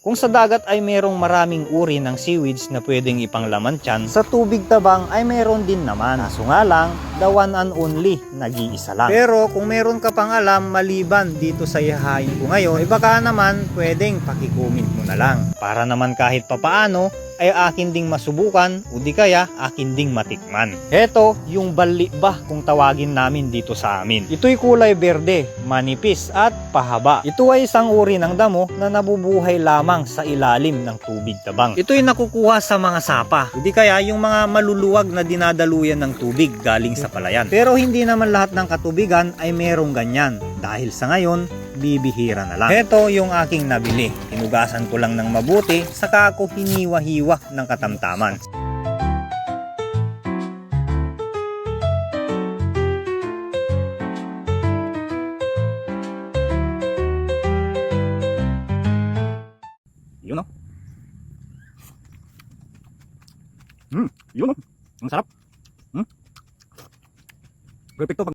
Kung sa dagat ay merong maraming uri ng seaweeds na pwedeng ipanglaman tiyan, sa tubig tabang ay meron din naman. Kaso nga lang, the one and only, nag-iisa lang. Pero kung meron ka pang alam maliban dito sa ihahain ko ngayon, ay baka naman pwedeng pakikomment mo na lang. Para naman kahit papaano, ay akin ding masubukan o di kaya akin ding matikman. Heto, yung bali ba kung tawagin namin dito sa amin. Ito'y kulay berde, manipis at pahaba. Ito ay isang uri ng damo na nabubuhay lamang sa ilalim ng tubig tabang. Ito'y nakukuha sa mga sapa o di kaya yung mga maluluwag na dinadaluyan ng tubig galing sa palayan. Pero hindi naman lahat ng katubigan ay merong ganyan. Dahil sa ngayon, bibihira na lang. Heto yung aking nabili. Hinugasan ko lang ng mabuti, saka ako hiniwa-hiwa ng katamtaman. Yun o. Yun o. Ang sarap. Perfecto.